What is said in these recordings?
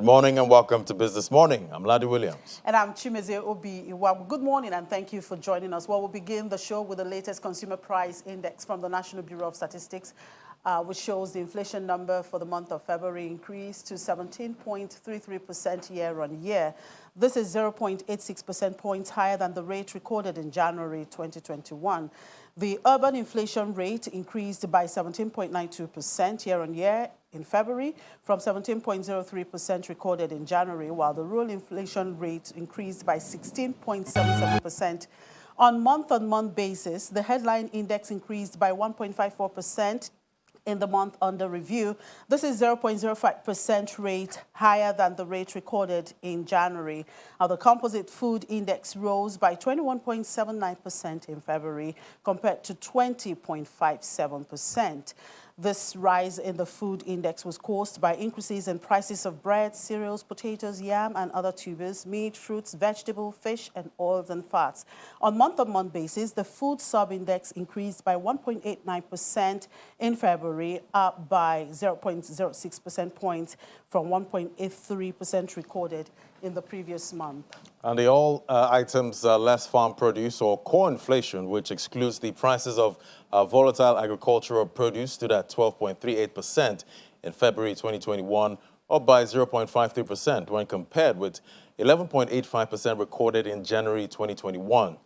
morning and welcome to Business Morning. I'm Ladi Williams. And I'm Chimeze Obi Iwa. Good morning and thank you for joining us. Well, we'll begin the show with the latest consumer price index from the National Bureau of Statistics, which shows the inflation number for the month of February increased to 17.33% year on year. This is 0.86% points higher than the rate recorded in January 2021. The urban inflation rate increased by 17.92% year on year in February from 17.03% recorded in January, while the rural inflation rate increased by 16.77%. On month-on-month basis, the headline index increased by 1.54% in the month under review. This is 0.05% rate higher than the rate recorded in January. Now, the composite food index rose by 21.79% in February compared to 20.57%. This rise in the food index was caused by increases in prices of bread, cereals, potatoes, yam, and other tubers, meat, fruits, vegetable, fish, and oils and fats. On month-on-month basis, the food sub-index increased by 1.89% in February, up by 0.06% points from 1.83% recorded in the previous month. And the all items less farm produce or core inflation, which excludes the prices of volatile agricultural produce, stood at 12.38% in February 2021, up by 0.53% when compared with 11.85% recorded in January 2021.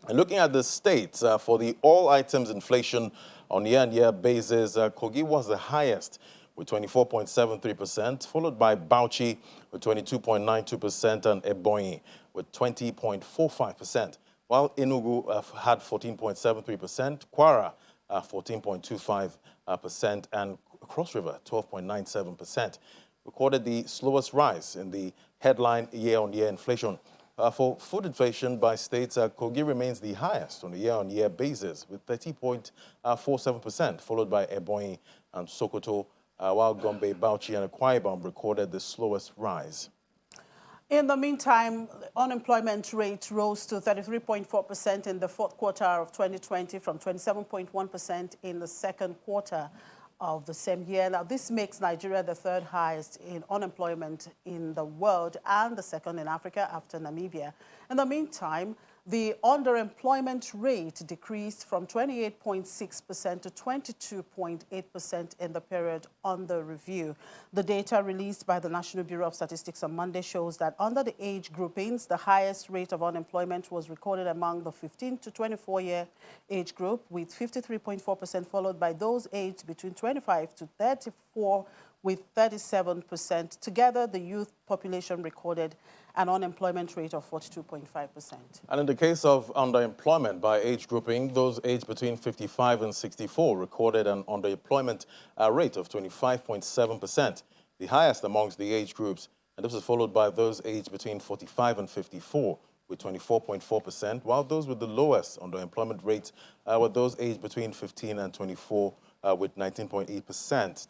And looking at the states, for the all items inflation on year-on-year basis, Kogi was the highest with 24.73%, followed by Bauchi with 22.92% and Ebonyi with 20.45%, while Enugu had 14.73%, Kwara 14.25%, and Cross River 12.97%, recorded the slowest rise in the headline year-on-year inflation. For food inflation by states, Kogi remains the highest on a year-on-year basis with 30.47%, followed by Ebonyi and Sokoto, while Gombe, Bauchi, and Akwa Ibom recorded the slowest rise. In the meantime, the unemployment rate rose to 33.4% in the fourth quarter of 2020 from 27.1% in the second quarter of the same year. Now, this makes Nigeria the third highest in unemployment in the world and the second in Africa after Namibia. In the meantime, the underemployment rate decreased from 28.6% to 22.8% in the period under review. The data released by the National Bureau of Statistics on Monday shows that under the age groupings, the highest rate of unemployment was recorded among the 15 to 24-year age group, with 53.4%, followed by those aged between 25 to 34 with 37%. Together, the youth population recorded an unemployment rate of 42.5%. And in the case of underemployment by age grouping, those aged between 55 and 64 recorded an underemployment rate of 25.7%, the highest amongst the age groups. And this was followed by those aged between 45 and 54 with 24.4%, while those with the lowest underemployment rate were those aged between 15 and 24 with 19.8%.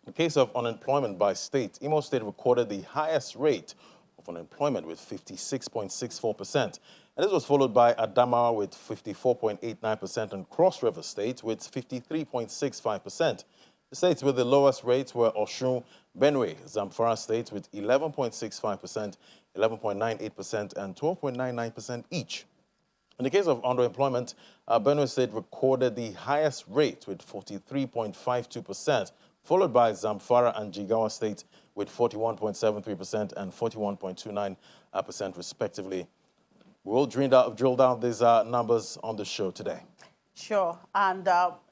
In the case of unemployment by state, Imo State recorded the highest rate of unemployment with 56.64%. And this was followed by Adamawa with 54.89% and Cross River State with 53.65%. The states with the lowest rates were Osun, Benue, Zamfara State with 11.65%, 11.98%, and 12.99% each. In the case of underemployment, Benue State recorded the highest rate with 43.52%, followed by Zamfara and Jigawa State with 41.73% and 41.29% respectively. We'll drill down these numbers on the show today. Sure. And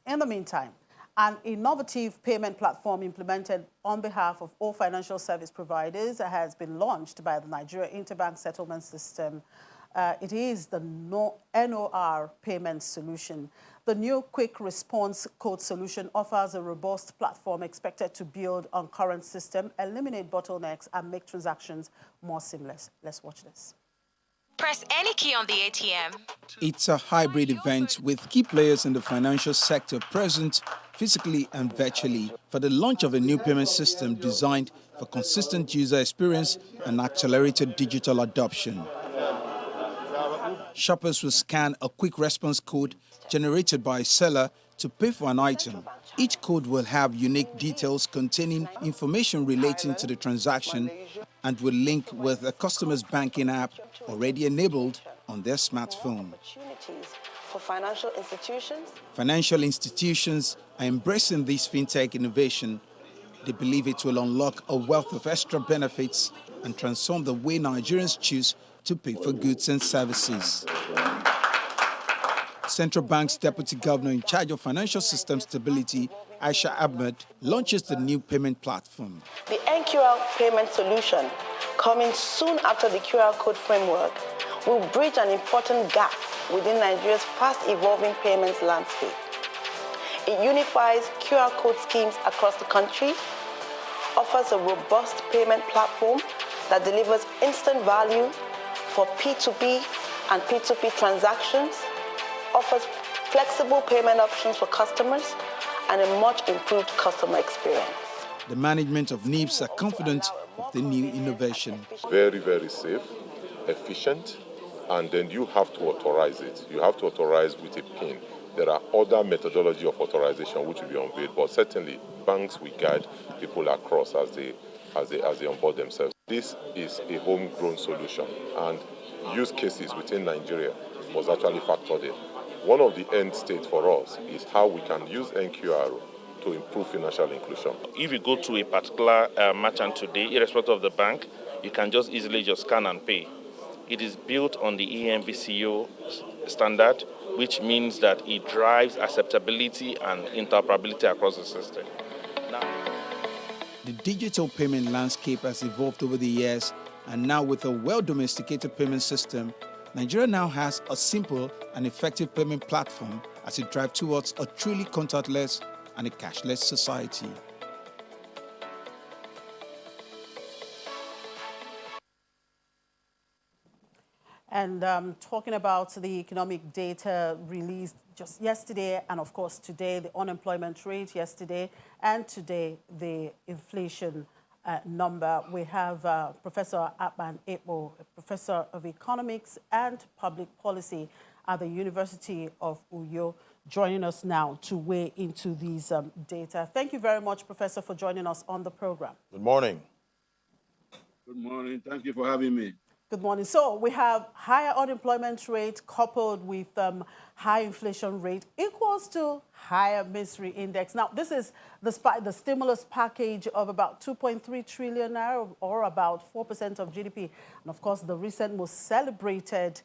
in the meantime, an innovative payment platform implemented on behalf of all financial service providers has been launched by the Nigeria Interbank Settlement System. It is the NOR payment solution. The new quick response code solution offers a robust platform expected to build on current system, eliminate bottlenecks, and make transactions more seamless. Let's watch this. Press any key on the ATM. It's a hybrid event with key players in the financial sector present physically and virtually for the launch of a new payment system designed for consistent user experience and accelerated digital adoption. Shoppers will scan a quick response code generated by a seller To pay for an item, each code will have unique details containing information relating to the transaction and will link with a customer's banking app already enabled on their smartphone. For financial institutions. Financial institutions are embracing this fintech innovation. They believe it will unlock a wealth of extra benefits and transform the way Nigerians choose to pay for goods and services. Central Bank's Deputy Governor in charge of financial system stability, Aisha Ahmed, launches the new payment platform. The NQR payment solution, coming soon after the QR code framework, will bridge an important gap within Nigeria's fast-evolving payments landscape. It unifies QR code schemes across the country, offers a robust payment platform that delivers instant value for P2P and P2P transactions, offers flexible payment options for customers, and a much improved customer experience. The management of NIBS are confident of the new innovation. Very, very safe, efficient, and then you have to authorize it. You have to authorize with a PIN. There are other methodology of authorization which will be unveiled, but certainly banks will guide people across as they onboard themselves. This is a homegrown solution, and use cases within Nigeria was actually factored in. One of the end states for us is how we can use NQR to improve financial inclusion. If you go to a particular merchant today, irrespective of the bank, you can just easily just scan and pay. It is built on the EMVCO standard, which means that it drives acceptability and interoperability across the system. The digital payment landscape has evolved over the years, and now with a well-domesticated payment system, Nigeria now has a simple and effective payment platform as it drives towards a truly contactless and a cashless society. And talking about the economic data released just yesterday and, of course, today, the unemployment rate yesterday and today, the inflation number. We have Professor Atman Ekpo, Professor of Economics and Public Policy at the University of Uyo, joining us now to weigh into these data. Thank you very much, Professor, for joining us on the program. Good morning. Good morning. Thank you for having me. Good morning. So we have higher unemployment rate coupled with high inflation rate equals to higher misery index. Now, this is despite the stimulus package of about 2.3 trillion naira, or about 4% of GDP. And of course, the recent most celebrated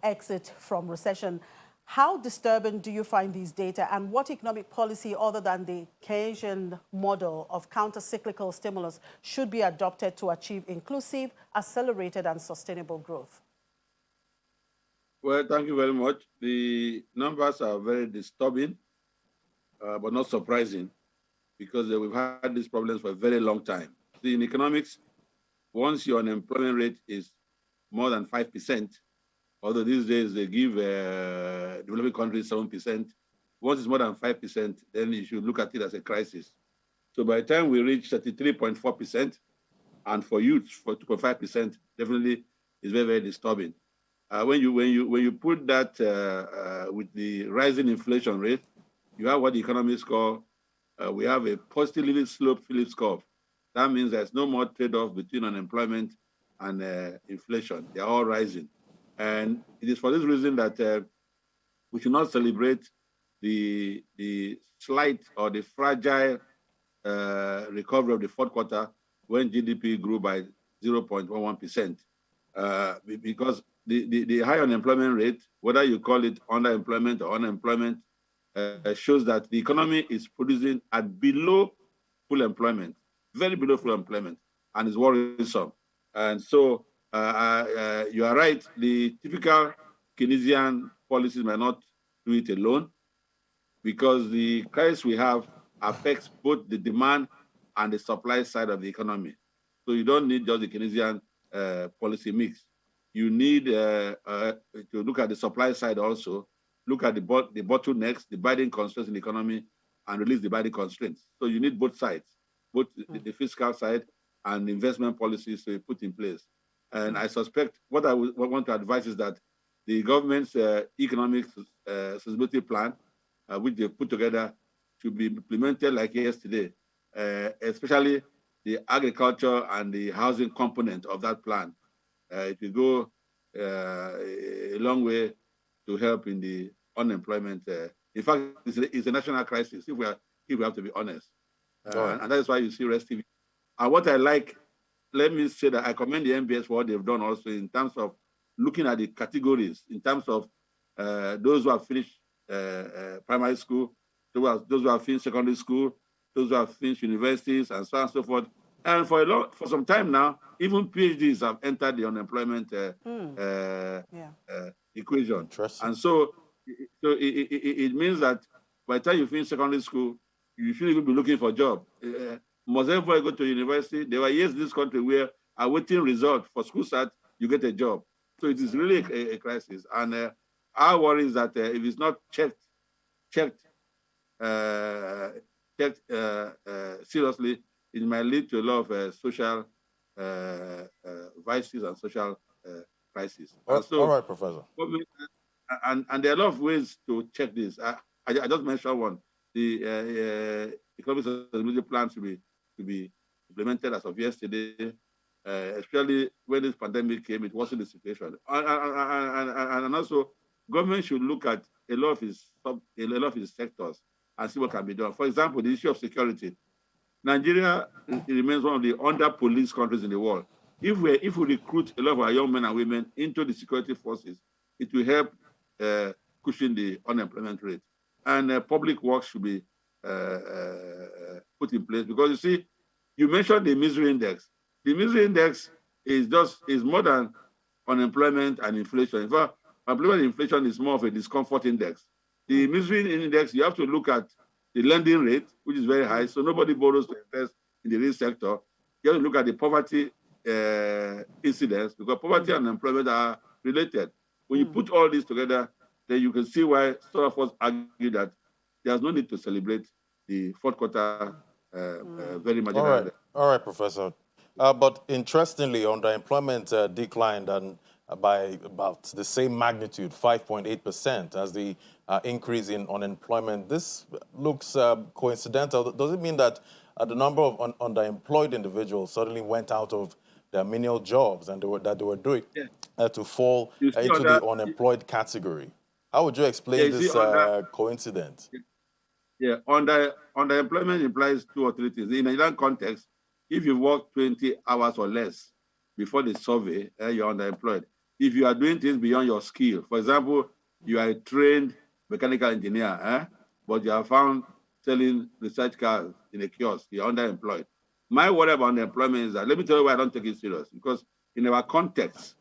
exit from recession. How disturbing do you find these data, and what economic policy other than the Keynesian model of counter-cyclical stimulus should be adopted to achieve inclusive, accelerated and sustainable growth? Well, thank you very much. The numbers are very disturbing, but not surprising, because we've had these problems for a very long time. See, in economics, once your unemployment rate is more than 5%, although these days they give developing countries 7%. Once it's more than 5%, then you should look at it as a crisis. So by the time we reach 33.4%, and for youth, for 2.5%, definitely is very, very disturbing. When you put that with the rising inflation rate, you have what the economists call, we have a positively sloped Phillips curve. That means there's no more trade-off between unemployment and inflation. They're all rising. And it is for this reason that we should not celebrate the slight or the fragile recovery of the fourth quarter when GDP grew by 0.11%. Because the high unemployment rate, whether you call it underemployment or unemployment, shows that the economy is producing at below full employment, very below full employment, and is worrisome. And so you are right, the typical Keynesian policies may not do it alone, because the crisis we have affects both the demand and the supply side of the economy. So you don't need just the Keynesian policy mix. You need to look at the supply side also, look at the bottlenecks, the binding constraints in the economy, and release the binding constraints. So you need both sides, both the fiscal side and investment policies to be put in place. And I suspect what I want to advise is that the government's economic sustainability plan which they put together, should be implemented like yesterday, especially the agriculture and the housing component of that plan. It will go a long way to help in the unemployment. In fact, it's a national crisis, if we have to be honest. And that is why you see REST TV. And what I like, let me say that I commend the MBS for what they've done also in terms of looking at the categories, in terms of those who have finished primary school, those who have finished secondary school, those who have finished universities, and so on and so forth. And for some time now, even PhDs have entered the unemployment equation. And so it means that by the time you finish secondary school, you shouldn't even be looking for a job. Must everybody go to university? There were years in this country where awaiting result for school start, you get a job. So it is really a crisis. And our worry is that if it's not checked seriously, it might lead to a lot of social vices and social crises. All so, right, Professor. And there are a lot of ways to check this. I just mentioned one. The economic sustainability plan to be implemented as of yesterday, especially when this pandemic came, it wasn't the situation. And also, government should look at a lot of its sectors and see what can be done. For example, the issue of security. Nigeria remains one of the under-policed countries in the world. If we recruit a lot of our young men and women into the security forces, it will help cushion the unemployment rate. And public works should be put in place, because you see, you mentioned the misery index. The misery index is more than unemployment and inflation. In fact, employment and inflation is more of a discomfort index. The misery index, you have to look at the lending rate, which is very high, so nobody borrows to invest in the real sector. You have to look at the poverty incidence, because poverty and unemployment are related. When you put all this together, then you can see why some of us argue that there's no need to celebrate the fourth quarter very marginal. All right, Professor. But interestingly, underemployment declined and by about the same magnitude, 5.8%, as the increase in unemployment. This looks coincidental. Does it mean that the number of underemployed individuals suddenly went out of their menial jobs and that they were doing to fall into the unemployed category? How would you explain this coincidence? Yeah, underemployment implies two or three things. In a Nigerian context, if you work 20 hours or less before the survey, you're underemployed. If you are doing things beyond your skill, for example, you are a trained mechanical engineer, but you are found selling research cars in a kiosk, you're underemployed. My worry about underemployment is that, let me tell you why I don't take it serious, because in our context,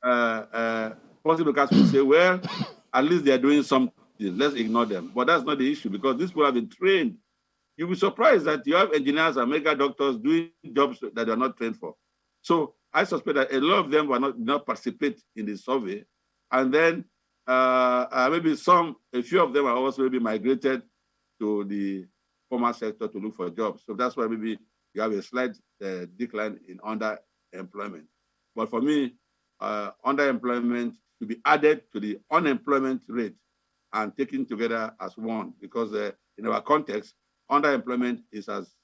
policymakers will say, well, at least they're doing something, let's ignore them. But that's not the issue, because these people have been trained. You'll be surprised that you have engineers and medical doctors doing jobs that they're not trained for. So I suspect that a lot of them will not participate in the survey. And then maybe a few of them are also maybe migrated to the formal sector to look for jobs. So that's why maybe you have a slight decline in underemployment. But for me, underemployment to be added to the unemployment rate and taken together as one, because in our context, underemployment is as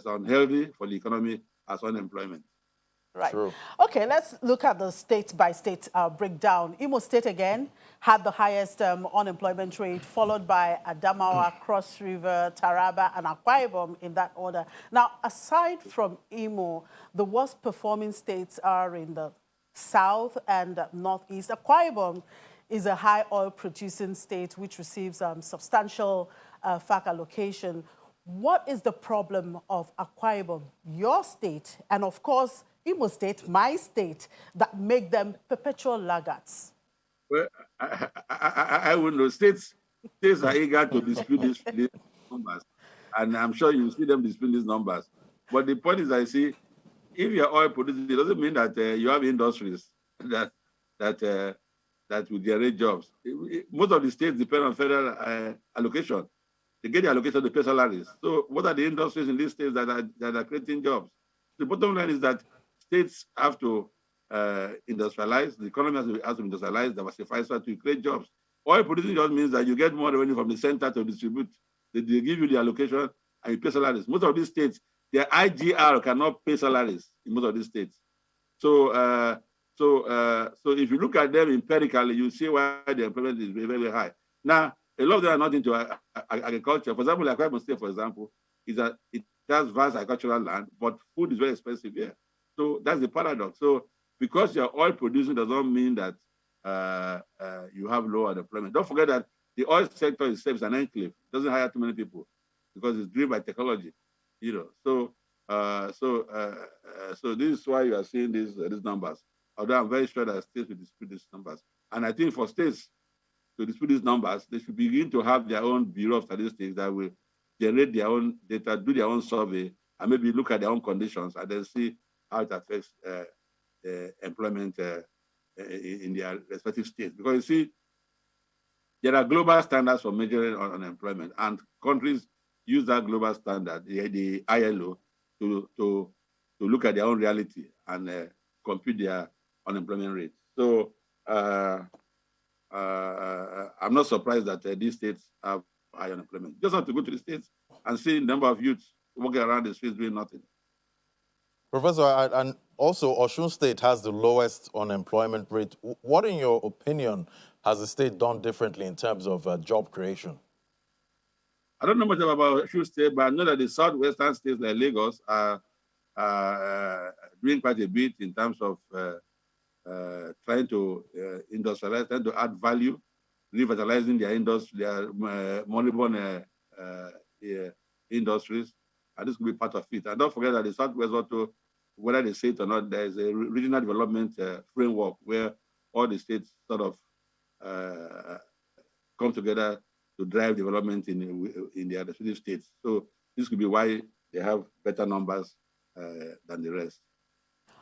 unhealthy for the economy as unemployment. Right. True. Okay, let's look at the state-by-state breakdown. Imo State, again, had the highest unemployment rate, followed by Adamawa, Cross River, Taraba, and Akwa Ibom in that order. Now, aside from Imo, the worst performing states are in the south and northeast. Akwa Ibom is a high oil producing state which receives substantial FAC allocation. What is the problem of Akwa Ibom, your state, and of course, Imo State, my state, that make them perpetual laggards? Well, I would know. States are eager to dispute these numbers, and I'm sure you see them dispute these numbers. But the point is, I see, if you're oil producing, it doesn't mean that you have industries that will generate jobs. Most of the states depend on federal allocation. They get the allocation to pay salaries. So what are the industries in these states that are creating jobs? The bottom line is that states have to industrialize. The economy has to industrialize, diversify, so to create jobs. Oil producing just means that you get more revenue from the center to distribute. They give you the allocation and you pay salaries. Most of these states, their IGR cannot pay salaries in most of these states. So, so if you look at them empirically, you see why the employment is very, very high. Now, a lot of them are not into agriculture. For example, like Akwa State, for example, is that it has vast agricultural land, but food is very expensive here. So that's the paradox. So because you're oil producing does not mean that you have low unemployment. Don't forget that the oil sector itself is an enclave. It doesn't hire too many people because it's driven by technology, you know. So this is why you are seeing these numbers. Although I'm very sure that states will dispute these numbers. And I think for states to dispute these numbers, they should begin to have their own Bureau of Statistics that will generate their own data, do their own survey, and maybe look at their own conditions and then see how it affects employment in their respective states. Because you see, there are global standards for measuring unemployment, and countries use that global standard, the ILO, to look at their own reality and compute their unemployment rate. So I'm not surprised that these states have high unemployment. You just have to go to the states and see the number of youths walking around the streets doing nothing. Professor, and also Osun State has the lowest unemployment rate. What, in your opinion, has the state done differently in terms of job creation? I don't know much about Osun State, but I know that the southwestern states like Lagos are doing quite a bit in terms of trying to industrialize, trying to add value, revitalizing their industry, their moribund industries, and this could be part of it. And don't forget that the Southwest also, whether they say it or not, there is a regional development framework where all the states sort of come together to drive development in their respective states. So this could be why they have better numbers than the rest.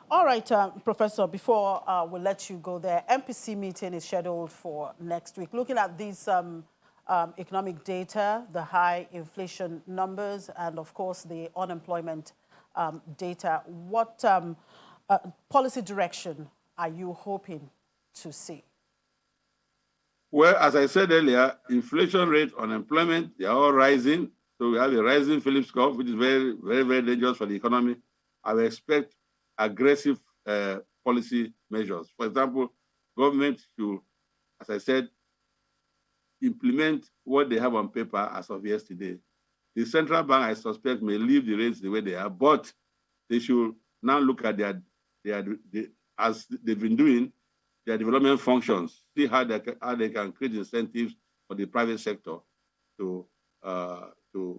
All right, Professor, before we let you go there, MPC meeting is scheduled for next week. Looking at these economic data, the high inflation numbers, and of course the unemployment data, what policy direction are you hoping to see? Well, as I said earlier, inflation rate, unemployment, they are all rising. So we have a rising Phillips curve, which is very, very, very dangerous for the economy. I will expect aggressive policy measures. For example, government should, as I said, implement what they have on paper as of yesterday. The central bank, I suspect, may leave the rates the way they are, but they should now look at as they've been doing, their development functions, see how they can create incentives for the private sector to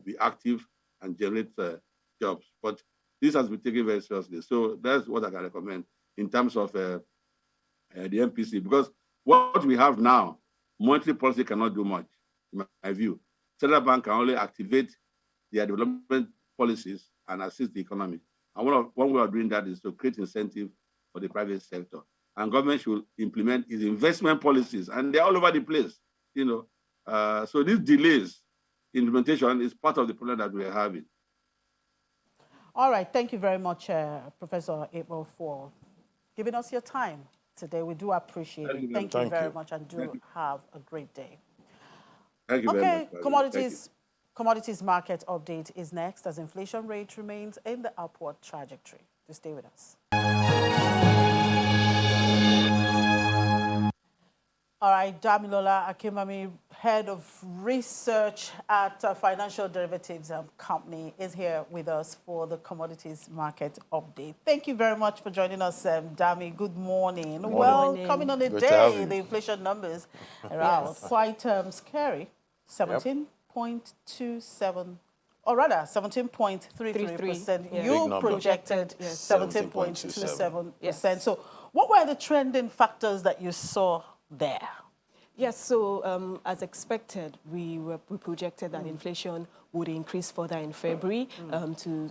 be active and generate jobs. But this has been taken very seriously. So that's what I can recommend in terms of the MPC, because what we have now, monetary policy cannot do much, in my view. Central bank can only activate their development policies and assist the economy. And one way of doing that is to create incentive for the private sector. And government should implement its investment policies, and they're all over the place, you know. So these delays in implementation is part of the problem that we are having. All right, thank you very much, Professor Abel, for giving us your time today. We do appreciate it. Thank you very much, and do have a great day. Thank you very much. Commodities market update is next as inflation rate remains in the upward trajectory. To stay with us. All right, Damilola Akimami, head of research at Financial Derivatives Company, is here with us for the commodities market update. Thank you very much for joining us, Dami. Good morning. Well, coming on a day, the inflation numbers are quite scary. 17.27, or rather 17.33%. You projected 17.27%. So what were the trending factors that you saw there? Yes, so as expected, we projected that inflation would increase further in February.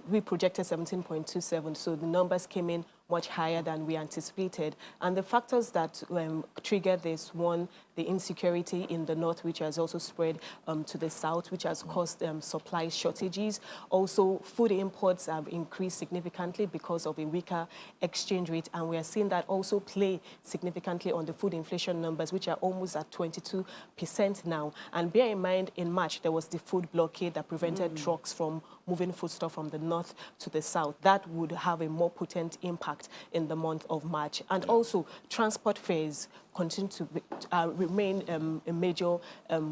We projected 17.27, so the numbers came in much higher than we anticipated. And the factors that triggered this, one, the insecurity in the north, which has also spread to the south, which has caused supply shortages. Also, food imports have increased significantly because of a weaker exchange rate, and we are seeing that also play significantly on the food inflation numbers, which are almost at 22% now. And bear in mind, in March, there was the food blockade that prevented trucks from moving foodstuff from the north to the south. That would have a more potent impact in the month of March. And also, transport fares continue to remain a major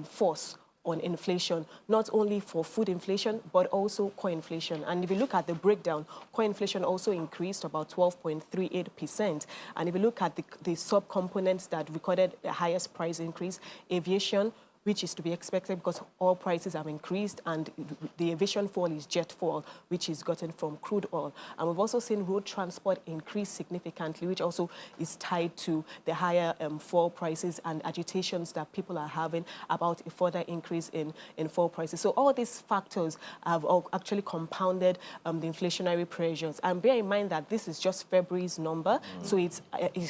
force on inflation, not only for food inflation, but also core inflation. And if you look at the breakdown, core inflation also increased about 12.38%. And if you look at the sub-components that recorded the highest price increase, aviation, which is to be expected because oil prices have increased, and the aviation fall is jet fuel, which is gotten from crude oil. And we've also seen road transport increase significantly, which also is tied to the higher fuel prices and agitations that people are having about a further increase in fuel prices. So all these factors have actually compounded the inflationary pressures. And bear in mind that this is just February's number, so it's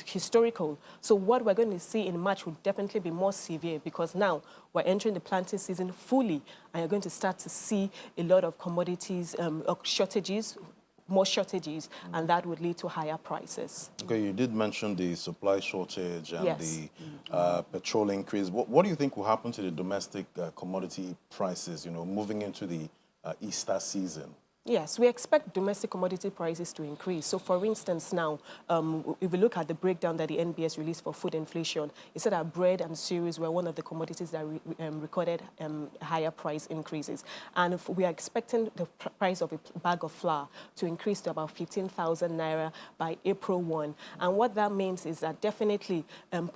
historical. So what we're going to see in March will definitely be more severe, because now we're entering the planting season fully, and you're going to start to see a lot of commodities shortages, more shortages, and that would lead to higher prices. Okay, you did mention the supply shortage and the petrol increase. What do you think will happen to the domestic commodity prices, moving into the Easter season? Yes, we expect domestic commodity prices to increase. So, for instance, now, if we look at the breakdown that the NBS released for food inflation, it said that bread and cereals were one of the commodities that recorded higher price increases. And if we are expecting the price of a bag of flour to increase to about 15,000 naira by April 1. And what that means is that definitely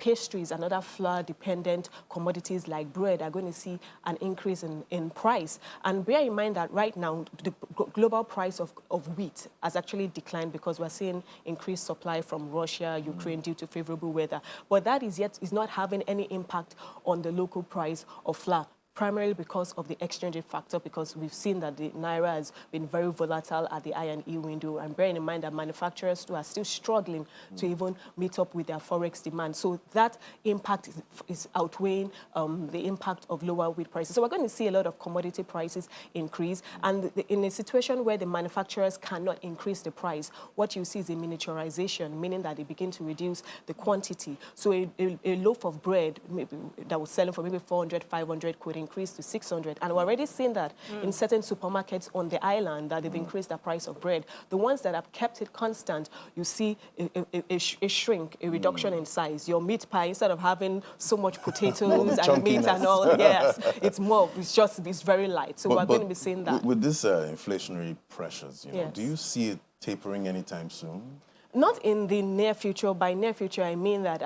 pastries and other flour-dependent commodities like bread are going to see an increase in price. And bear in mind that right now, the global price of wheat has actually declined because we're seeing increased supply from Russia, Ukraine due to favorable weather. But that is not having any impact on the local price of flour, primarily because of the exchange rate factor, because we've seen that the Naira has been very volatile at the I&E window. And bearing in mind that manufacturers too are still struggling to even meet up with their forex demand. So that impact is outweighing the impact of lower wheat prices. So we're going to see a lot of commodity prices increase. And in a situation where the manufacturers cannot increase the price, what you see is a miniaturization, meaning that they begin to reduce the quantity. So a loaf of bread maybe, that was selling for maybe 400, 500 could increase to 600. And we're already seeing that in certain supermarkets on the island that they've increased the price of bread. The ones that have kept it constant, you see a shrink, a reduction in size. Your meat pie, instead of having so much potatoes and meat and all, yes, it's very light. So we're going to be seeing that. With this inflationary pressures, do you see it tapering anytime soon? Not in the near future. By near future, I mean that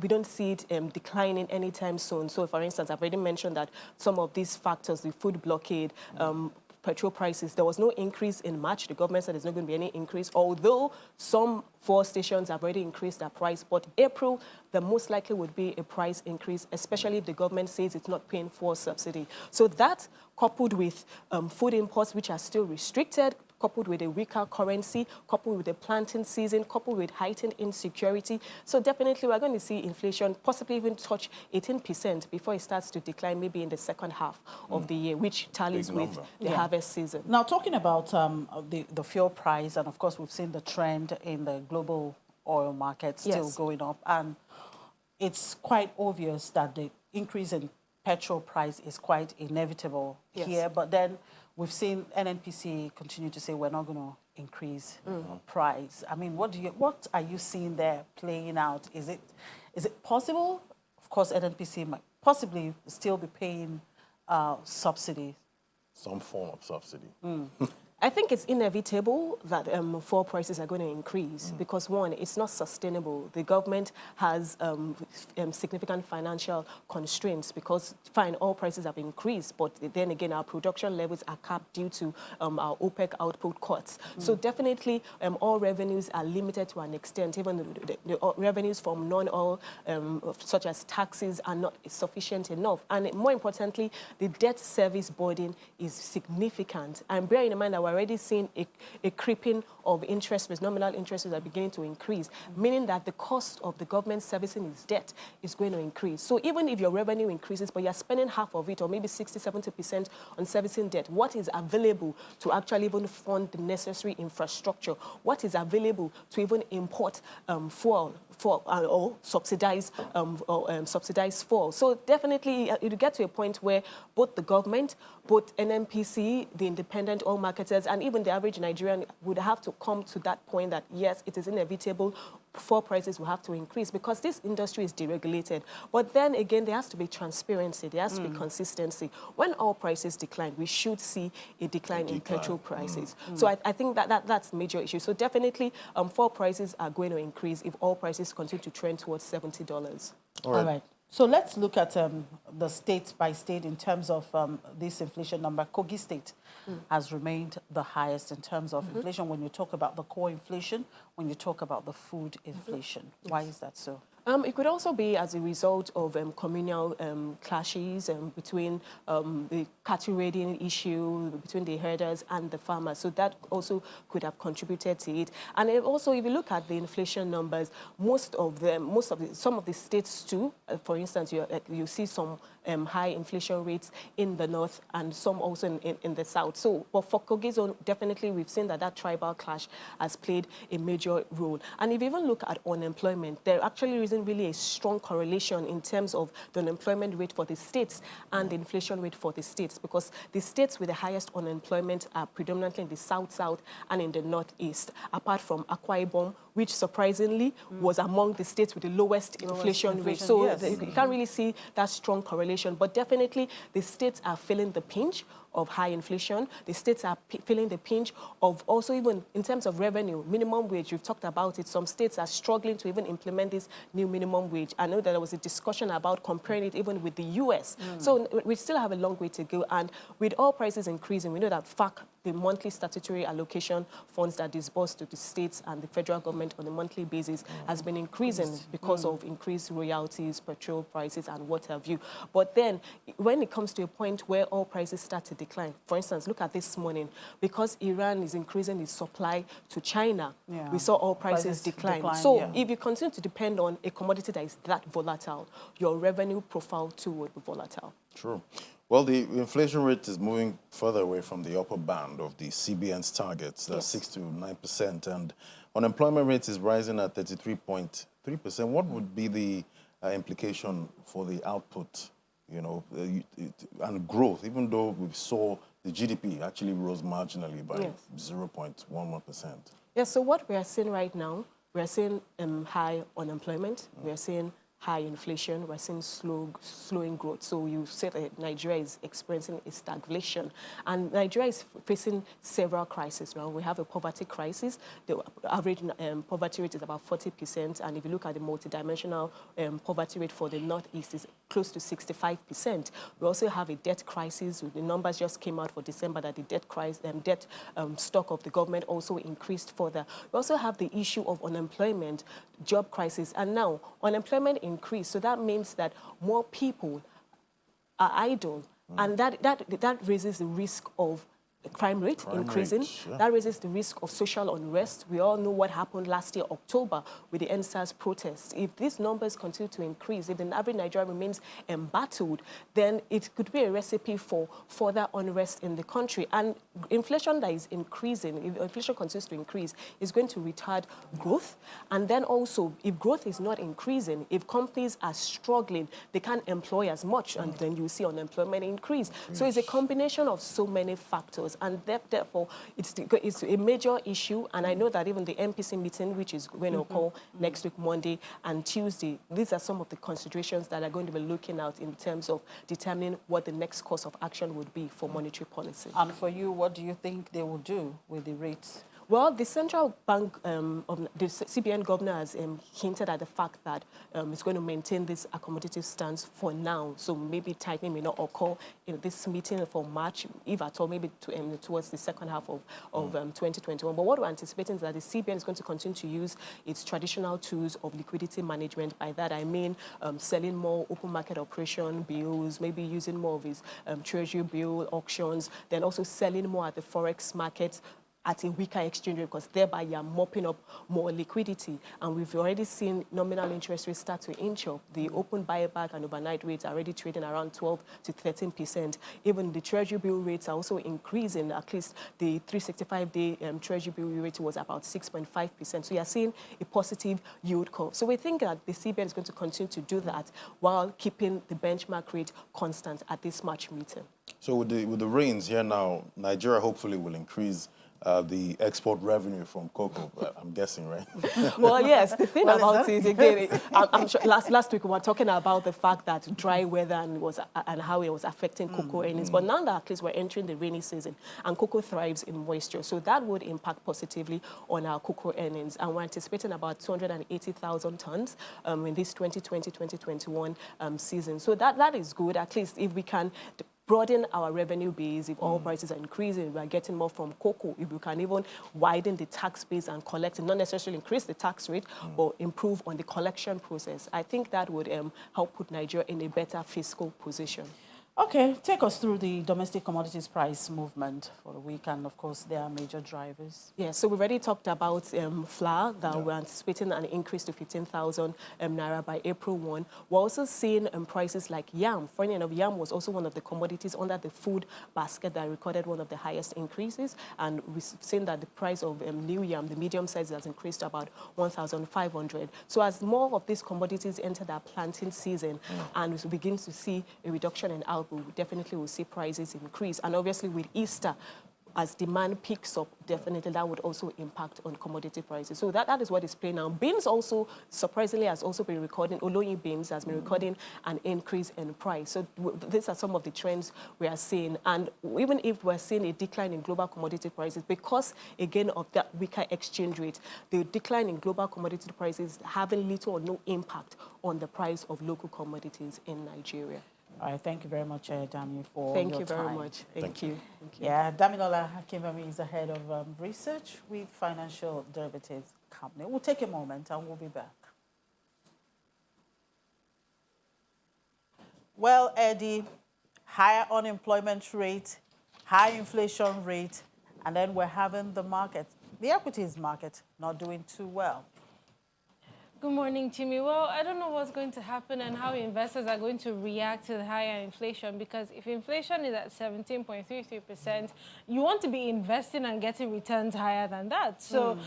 we don't see it declining anytime soon. So, for instance, I've already mentioned that some of these factors, the food blockade, petrol prices, there was no increase in March. The government said there's not going to be any increase, although some fuel stations have already increased their price. But April, the most likely would be a price increase, especially if the government says it's not paying for subsidy. So that, coupled with food imports, which are still restricted, coupled with a weaker currency, coupled with the planting season, coupled with heightened insecurity. So definitely we're going to see inflation possibly even touch 18% before it starts to decline maybe in the second half of the year, which tallies with the harvest season. Now, talking about the fuel price, and of course we've seen the trend in the global oil market still going up, and it's quite obvious that the increase in petrol price is quite inevitable here, but then we've seen NNPC continue to say we're not going to increase price. I mean, what are you seeing there playing out? Is it possible? Of course, NNPC might possibly still be paying subsidy. Some form of subsidy. I think it's inevitable that fuel prices are going to increase because, one, it's not sustainable. The government has significant financial constraints because, fine, oil prices have increased, but then again, our production levels are capped due to our OPEC output cuts. So definitely, oil revenues are limited to an extent. Even the revenues from non-oil, such as taxes, are not sufficient enough. And more importantly, the debt service burden is significant. And bearing in mind that we're already seeing a creeping of interest rates, nominal interest rates are beginning to increase, meaning that the cost of the government servicing its debt is going to increase. So even if your revenue increases, but you're spending half of it, or maybe 60, 70% on servicing debt, what is available to actually even fund the necessary infrastructure? What is available to even import fuel or subsidize fuel? So definitely it'll get to a point where both the government, both NNPC, the independent oil marketers, and even the average Nigerian would have to come to that point that, yes, it is inevitable, fuel prices will have to increase because this industry is deregulated. But then again, there has to be transparency, there has to be consistency. When oil prices decline, we should see a decline in petrol prices. So I think that's a major issue. So definitely, fuel prices are going to increase if oil prices continue to trend towards $70. All right. So let's look at the state by state in terms of this inflation number. Kogi State has remained the highest in terms of inflation when you talk about the core inflation, when you talk about the food inflation. Why is that so? It could also be as a result of communal clashes between the cattle raiding issue, between the herders and the farmers. So that also could have contributed to it. And also, if you look at the inflation numbers, some of the states too, for instance, you see some high inflation rates in the north and some also in the south. So, but for Kogi Zone, definitely we've seen that tribal clash has played a major role. And if you even look at unemployment, there actually isn't really a strong correlation in terms of the unemployment rate for the states and the inflation rate for the states, because the states with the highest unemployment are predominantly in the south and in the northeast, apart from Akwa Ibom, which surprisingly was among the states with the lowest inflation rate. So yes. You can't really see that strong correlation, but definitely the states are feeling the pinch of high inflation. The states are feeling the pinch of also, even in terms of revenue, minimum wage, you've talked about it. Some states are struggling to even implement this new minimum wage. I know that there was a discussion about comparing it even with the US. So we still have a long way to go. And with oil prices increasing, we know that FAC, the monthly statutory allocation funds that disburse to the states and the federal government on a monthly basis has been increasing because of increased royalties, petrol prices, and what have you. But then when it comes to a point where oil prices start to decline, for instance, look at this morning, because Iran is increasing its supply to China, we saw oil prices decline. So if you continue to depend on a commodity that is that volatile, your revenue profile too would be volatile. True. Well, the inflation rate is moving further away from the upper band of the CBN's targets, that's 6 to 9%, and unemployment rate is rising at 33.3%. What would be the implication for the output, and growth, even though we saw the GDP actually rose marginally by 0.11%? Yes, so what we are seeing right now, we are seeing high unemployment, we are seeing high inflation, we're seeing slowing growth. So you said that Nigeria is experiencing a stagflation. And Nigeria is facing several crises now. We have a poverty crisis. The average poverty rate is about 40%. And if you look at the multidimensional poverty rate for the Northeast, is close to 65%. We also have a debt crisis. The numbers just came out for December that the debt stock of the government also increased further. We also have the issue of unemployment, job crisis. And now unemployment increase, so that means that more people are idle, and that raises the risk of crime rate increasing. That raises the risk of social unrest. We all know what happened last year, October, with the NSAS protest. If these numbers continue to increase, if the average Nigerian remains embattled, then it could be a recipe for further unrest in the country. And inflation that is increasing, if inflation continues to increase, is going to retard growth. And then also, if growth is not increasing, if companies are struggling, they can't employ as much, and then you see unemployment increase. So it's a combination of so many factors. And therefore, it's a major issue. And I know that even the MPC meeting, which is going to occur next week, Monday and Tuesday, these are some of the considerations that are going to be looking out in terms of determining what the next course of action would be for monetary policy. And for you, what what do you think they will do with the rates? Well, the central bank, of the CBN governor has hinted at the fact that it's going to maintain this accommodative stance for now. So maybe tightening may not occur in this meeting for March, if at all, maybe towards the second half of 2021. But what we're anticipating is that the CBN is going to continue to use its traditional tools of liquidity management. By that, I mean selling more open market operation bills, maybe using more of his treasury bill auctions, then also selling more at the forex market at a weaker exchange rate, because thereby you're mopping up more liquidity. And we've already seen nominal interest rates start to inch up. The open buyback and overnight rates are already trading around 12 to 13%. Even the treasury bill rates are also increasing. At least the 365-day treasury bill rate was about 6.5%. So you're seeing a positive yield curve. So we think that the CBN is going to continue to do that while keeping the benchmark rate constant at this March meeting. So with the rains here now, Nigeria hopefully will increase the export revenue from cocoa, I'm guessing, right? Well, yes, the thing about it, again, I'm sure last week we were talking about the fact that dry weather and how it was affecting cocoa earnings. But now that at least we're entering the rainy season and cocoa thrives in moisture, so that would impact positively on our cocoa earnings. And we're anticipating about 280,000 tons in this 2020-2021 season. So that is good, at least if we can broaden our revenue base. If all prices are increasing, we are getting more from cocoa. If we can even widen the tax base and collect, not necessarily increase the tax rate, but improve on the collection process, I think that would help put Nigeria in a better fiscal position. Okay, take us through the domestic commodities price movement for the week, and of course, there are major drivers. Yeah, so we've already talked about flour, that we're anticipating an increase to 15,000 naira by April 1. We're also seeing prices like yam. Funny enough, yam was also one of the commodities under the food basket that recorded one of the highest increases. And we've seen that the price of new yam, the medium size, has increased to about 1,500. So as more of these commodities enter their planting season and we begin to see a reduction in output, we definitely will see prices increase. And obviously with Easter, as demand picks up, definitely that would also impact on commodity prices. So that is what is playing now. Beans also, surprisingly, has also been recording, Oloyi beans has been recording an increase in price. So these are some of the trends we are seeing. And even if we're seeing a decline in global commodity prices, because, again, of that weaker exchange rate, the decline in global commodity prices having little or no impact on the price of local commodities in Nigeria. All right, thank you very much, Dami, for your time. Thank you very much. Thank you. Yeah, Damilola Hakimami is the head of research with Financial Derivatives Company. We'll take a moment and we'll be back. Well, Eddie, higher unemployment rate, high inflation rate, and then we're having the market, the equities market, not doing too well. Good morning, Jimmy. Well, I don't know what's going to happen and how investors are going to react to the higher inflation, because if inflation is at 17.33%, you want to be investing and getting returns higher than that. So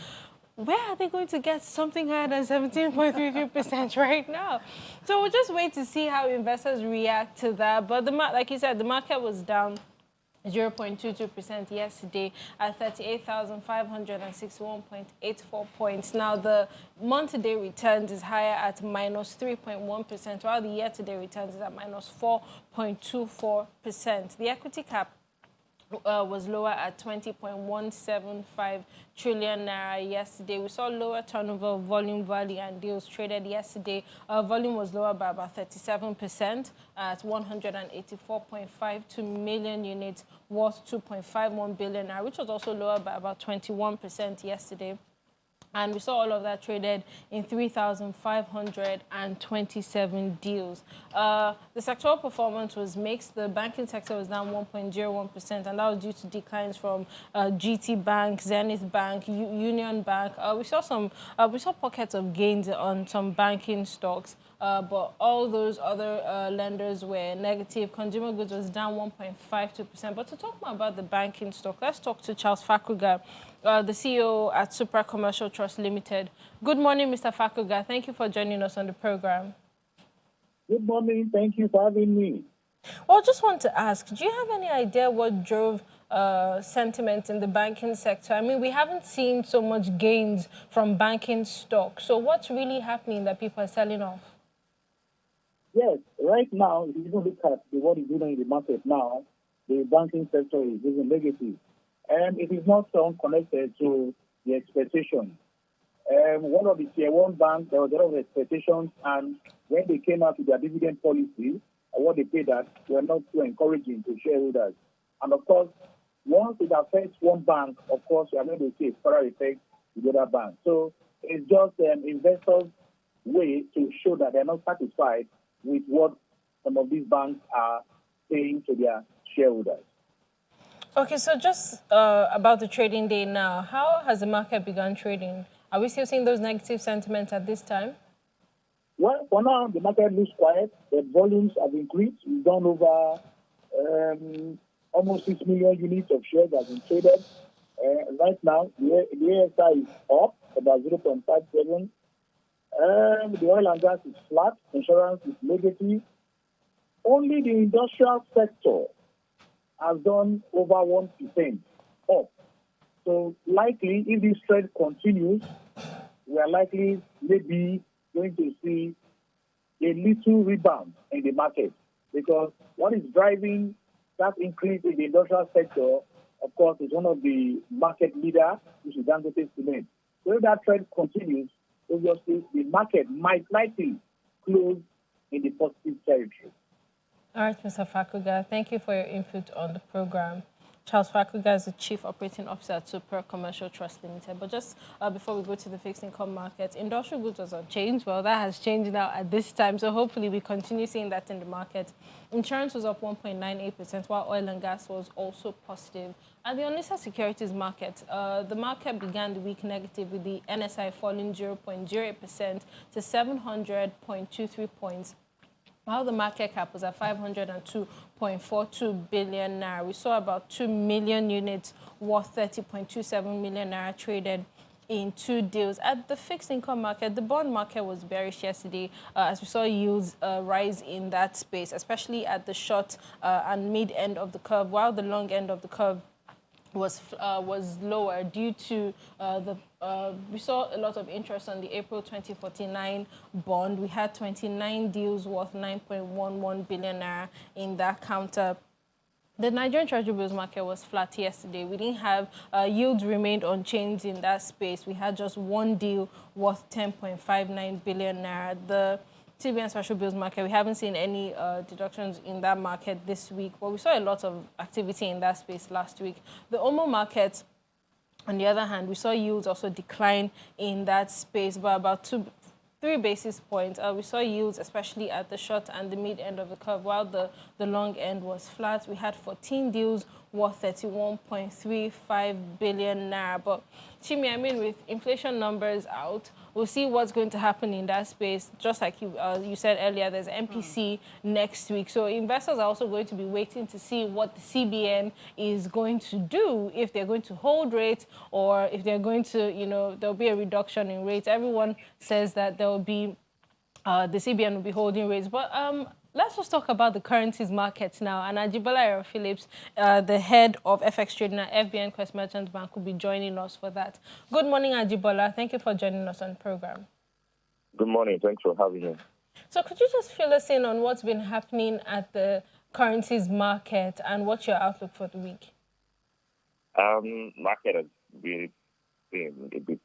where are they going to get something higher than 17.33% right now? So we'll just wait to see how investors react to that. But like you said, the market was down 0.22% yesterday at 38,561.84 points. Now, the month-to-date returns is higher at minus 3.1%, while the year-to-date returns is at minus 4.24%. The equity cap was lower at 20.175 trillion naira yesterday. We saw lower turnover, volume, value, and deals traded yesterday. Volume was lower by about 37% at 184.52 million units, worth 2.51 billion naira, which was also lower by about 21% yesterday. And we saw all of that traded in 3,527 deals. The sectoral performance was mixed. The banking sector was down 1.01%, and that was due to declines from GT Bank, Zenith Bank, Union Bank. We saw pockets of gains on some banking stocks. But all those other lenders were negative. Consumer goods was down 1.52%. But to talk more about the banking stock, let's talk to Charles Fakruga, the CEO at Supra Commercial Trust Limited. Good morning, Mr. Fakruga. Thank you for joining us on the program. Good morning. Thank you for having me. Well, I just want to ask, do you have any idea what drove sentiment in the banking sector? I mean, we haven't seen so much gains from banking stocks. So what's really happening that people are selling off? Yes, right now, if you look at what is going on in the market now, the banking sector is even negative. and it is not unconnected to the expectation. One of the tier one banks, there was a lot of expectations, and when they came out with their dividend policy, what they paid that were not too encouraging to shareholders. And of course, once it affects one bank, of course, you are going to see a further effect with the other bank. So it's just an investor's way to show that they're not satisfied with what some of these banks are paying to their shareholders. Okay, so just about the trading day now, how has the market begun trading? Are we still seeing those negative sentiments at this time? Well, for now, the market looks quiet. The volumes have increased. We've done over almost 6 million units of shares that have been traded. Right now, the ASI is up about 0.57. The oil and gas is flat. Insurance is negative. Only the industrial sector has done over 1% up. So likely, if this trend continues, we are likely maybe going to see a little rebound in the market, because what is driving that increase in the industrial sector, of course, is one of the market leaders, which is Dangote Cement. So if that trend continues, obviously the market might likely close in the positive territory. All right, Mr. Fakuga, thank you for your input on the program. Charles Fakuga is the Chief Operating Officer at Super Commercial Trust Limited. But just before we go to the fixed income market, industrial goods was unchanged. Well, that has changed now at this time, so hopefully we continue seeing that in the market. Insurance was up 1.98%, while oil and gas was also positive. At the unlisted securities market, the market began the week negative, with the NSI falling 0.08% to 700.23 points. While the market cap was at 502.42 billion naira, we saw about 2 million units worth 30.27 million naira traded in 2 deals. At the fixed income market, the bond market was bearish yesterday, as we saw yields rise in that space, especially at the short and mid end of the curve, while the long end of the curve was lower due to we saw a lot of interest on the April 2049 bond. We had 29 deals worth 9.11 billion naira in that counter. The Nigerian Treasury bills market was flat yesterday. We didn't have yields remained unchanged in that space. We had just one deal worth 10.59 billion naira. The CBN special bills market, we haven't seen any deductions in that market this week, but we saw a lot of activity in that space last week. The OMO market, on the other hand, we saw yields also decline in that space by about 3 basis points. We saw yields, especially at the short and the mid end of the curve, while the long end was flat. We had 14 deals worth 31.35 billion naira. But Chimi, I mean, with inflation numbers out, we'll see what's going to happen in that space. Just like you said earlier, there's MPC next week. So investors are also going to be waiting to see what the CBN is going to do, if they're going to hold rates or if they're going to, there'll be a reduction in rates. Everyone says that there will be, the CBN will be holding rates. But let's just talk about the currencies markets now. And Ajibola Phillips, the head of FX trading at FBN Quest Merchant Bank, will be joining us for that. Good morning, Ajibola. Thank you for joining us on the program. Good morning. Thanks for having me. So could you just fill us in on what's been happening at the currencies market and what's your outlook for the week? Market has really been a bit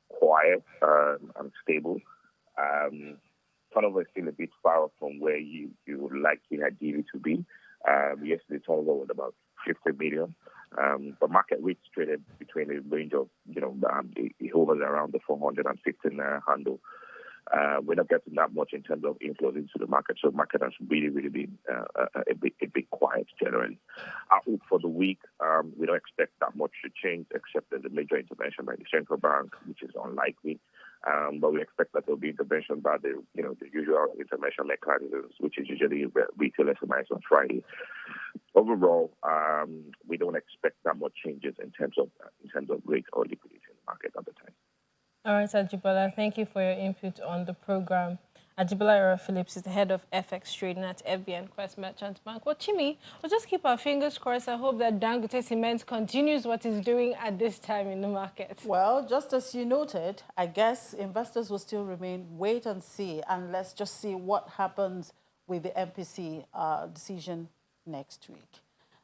quiet and stable. Turnover is still a bit far off from where you would like it ideally to be. Yesterday, turnover was about 50 million. But market rates traded between a range of, it hovers around the 415 handle. We're not getting that much in terms of inflows into the market, so market has really been a bit quiet generally. Outlook for the week, we don't expect that much to change, except there's a major intervention by the central bank, which is unlikely. But we expect that there will be intervention by the usual intervention mechanisms, which is usually retail SMIs on Friday. Overall, we don't expect that much changes in terms of rate or liquidity in the market at the time. All right, Ajibola, thank you for your input on the program. Ajibola Phillips is the head of FX trading at FBN Quest Merchant Bank. Well, Chimi, we'll just keep our fingers crossed. I hope that Dangote Cement continues what it's doing at this time in the market. Well, just as you noted, I guess investors will still remain wait and see, and let's just see what happens with the MPC decision next week.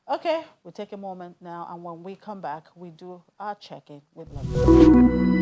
Okay, we'll take a moment now, and when we come back, we do our check-in with London.